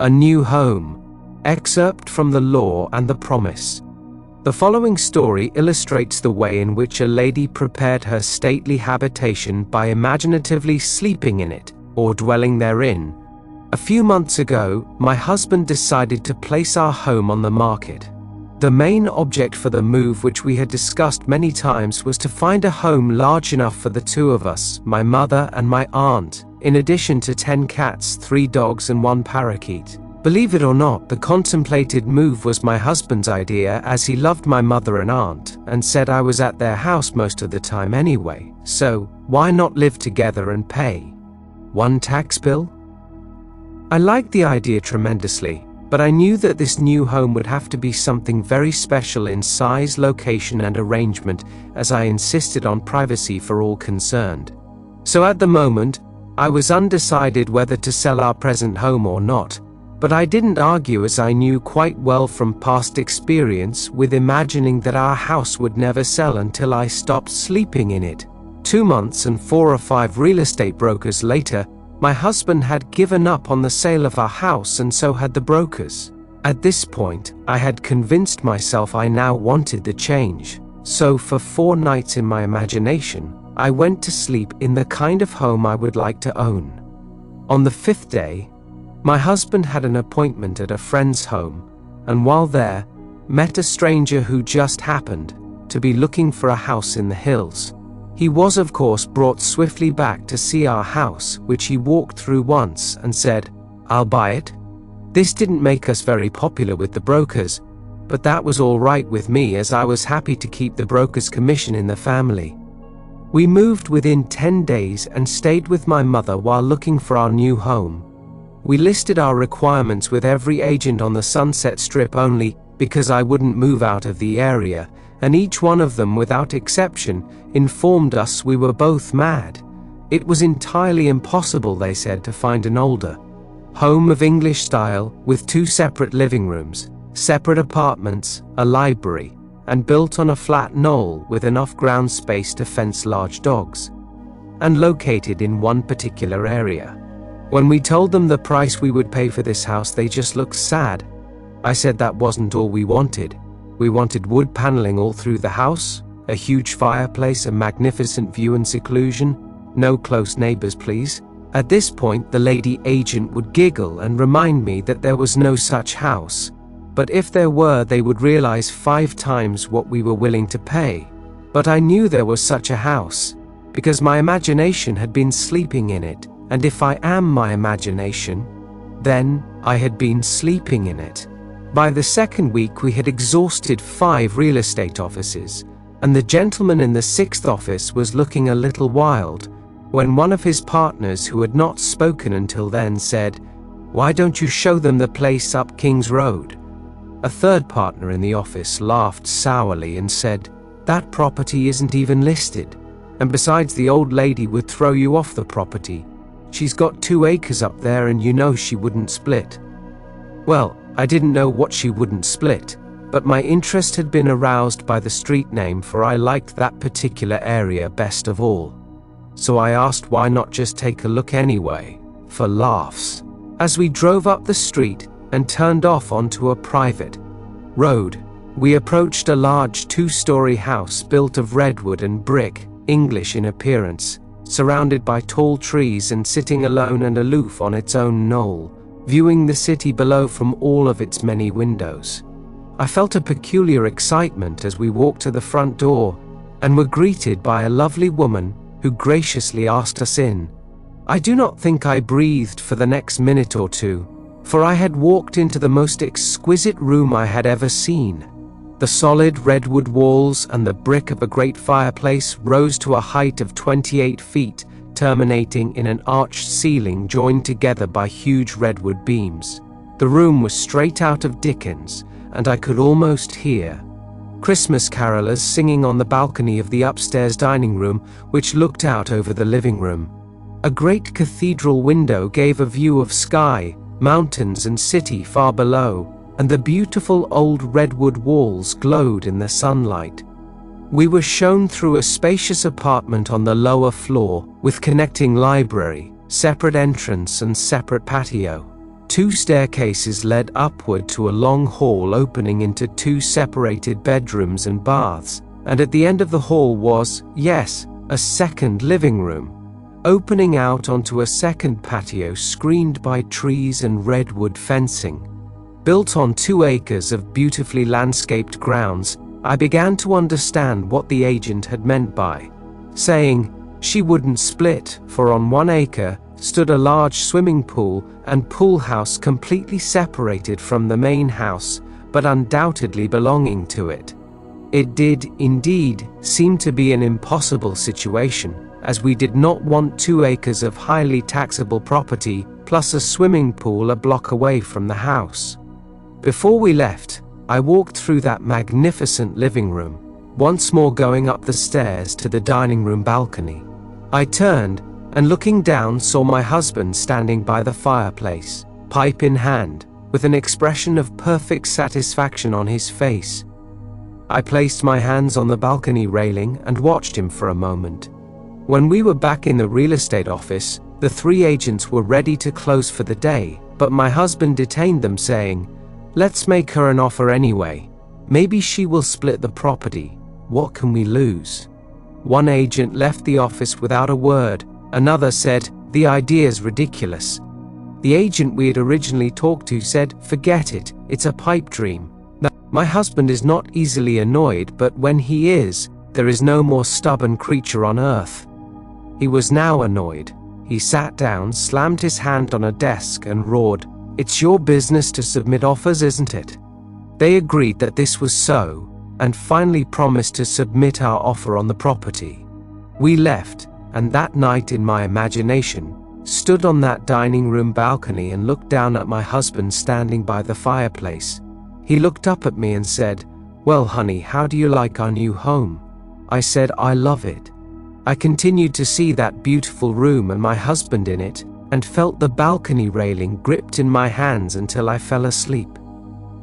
A New Home. Excerpt from The Law and the Promise. The following story illustrates the way in which a lady prepared her stately habitation by imaginatively sleeping in it, or dwelling therein. A few months ago, my husband decided to place our home on the market. The main object for the move, which we had discussed many times, was to find a home large enough for the two of us, my mother and my aunt, in addition to 10 cats, 3 dogs and 1 parakeet. Believe it or not, the contemplated move was my husband's idea, as he loved my mother and aunt, and said I was at their house most of the time anyway, so why not live together and pay 1 tax bill? I liked the idea tremendously, but I knew that this new home would have to be something very special in size, location and arrangement, as I insisted on privacy for all concerned. So at the moment, I was undecided whether to sell our present home or not, but I didn't argue, as I knew quite well from past experience with imagining that our house would never sell until I stopped sleeping in it. 2 months and 4 or 5 real estate brokers later, my husband had given up on the sale of our house, and so had the brokers. At this point, I had convinced myself I now wanted the change, so for 4 nights in my imagination, I went to sleep in the kind of home I would like to own. On the 5th day, my husband had an appointment at a friend's home, and while there, met a stranger who just happened to be looking for a house in the hills. He was, of course, brought swiftly back to see our house, which he walked through once and said, "I'll buy it." This didn't make us very popular with the brokers, but that was all right with me, as I was happy to keep the broker's commission in the family. We moved within 10 days and stayed with my mother while looking for our new home. We listed our requirements with every agent on the Sunset Strip only because I wouldn't move out of the area, and each one of them, without exception, informed us we were both mad. It was entirely impossible, they said, to find an older home of English style, with 2 separate living rooms, separate apartments, a library, and built on a flat knoll with enough ground space to fence large dogs, and located in one particular area. When we told them the price we would pay for this house, they just looked sad. I said that wasn't all we wanted. We wanted wood paneling all through the house, a huge fireplace, a magnificent view and seclusion, no close neighbors please. At this point, the lady agent would giggle and remind me that there was no such house, but if there were, they would realize 5 times what we were willing to pay. But I knew there was such a house, because my imagination had been sleeping in it, and if I am my imagination, then I had been sleeping in it. By the 2nd week, we had exhausted 5 real estate offices, and the gentleman in the 6th office was looking a little wild, when one of his partners, who had not spoken until then, said, "Why don't you show them the place up King's Road?" A 3rd partner in the office laughed sourly and said, "That property isn't even listed, and besides, the old lady would throw you off the property. She's got 2 acres up there, and you know she wouldn't split." Well, I didn't know what she wouldn't split, but my interest had been aroused by the street name, for I liked that particular area best of all. So I asked why not just take a look anyway, for laughs. As we drove up the street and turned off onto a private road, we approached a large 2-story house built of redwood and brick, English in appearance, surrounded by tall trees and sitting alone and aloof on its own knoll, viewing the city below from all of its many windows. I felt a peculiar excitement as we walked to the front door and were greeted by a lovely woman who graciously asked us in. I do not think I breathed for the next minute or 2, for I had walked into the most exquisite room I had ever seen. The solid redwood walls and the brick of a great fireplace rose to a height of 28 feet, terminating in an arched ceiling joined together by huge redwood beams. The room was straight out of Dickens, and I could almost hear Christmas carolers singing on the balcony of the upstairs dining room, which looked out over the living room. A great cathedral window gave a view of sky, mountains and city far below, and the beautiful old redwood walls glowed in the sunlight. We were shown through a spacious apartment on the lower floor, with connecting library, separate entrance and separate patio. 2 staircases led upward to a long hall opening into 2 separated bedrooms and baths, and at the end of the hall was, yes, a second living room, opening out onto a second patio screened by trees and redwood fencing. Built on 2 acres of beautifully landscaped grounds, I began to understand what the agent had meant by saying she wouldn't split, for on 1 acre stood a large swimming pool and pool house completely separated from the main house, but undoubtedly belonging to it. It did, indeed, seem to be an impossible situation, as we did not want 2 acres of highly taxable property plus a swimming pool a block away from the house. Before we left, I walked through that magnificent living room, once more going up the stairs to the dining room balcony. I turned, and looking down saw my husband standing by the fireplace, pipe in hand, with an expression of perfect satisfaction on his face. I placed my hands on the balcony railing and watched him for a moment. When we were back in the real estate office, the 3 agents were ready to close for the day, but my husband detained them, saying, "Let's make her an offer anyway. Maybe she will split the property. What can we lose?" One agent left the office without a word. Another said, "The idea's ridiculous." The agent we had originally talked to said, "Forget it, it's a pipe dream." Now, my husband is not easily annoyed, but when he is, there is no more stubborn creature on earth. He was now annoyed. He sat down, slammed his hand on a desk and roared, "It's your business to submit offers, isn't it?" They agreed that this was so, and finally promised to submit our offer on the property. We left, and that night in my imagination, stood on that dining room balcony and looked down at my husband standing by the fireplace. He looked up at me and said, "Well, honey, how do you like our new home?" I said, "I love it." I continued to see that beautiful room and my husband in it, and felt the balcony railing gripped in my hands until I fell asleep.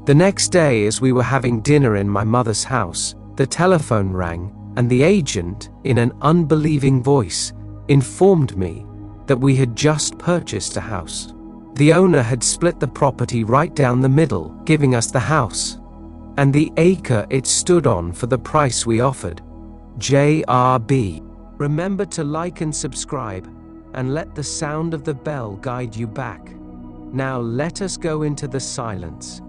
The next day, as we were having dinner in my mother's house, the telephone rang, and the agent, in an unbelieving voice, informed me that we had just purchased a house. The owner had split the property right down the middle, giving us the house and the acre it stood on for the price we offered. JRB. Remember to like and subscribe, and let the sound of the bell guide you back. Now let us go into the silence.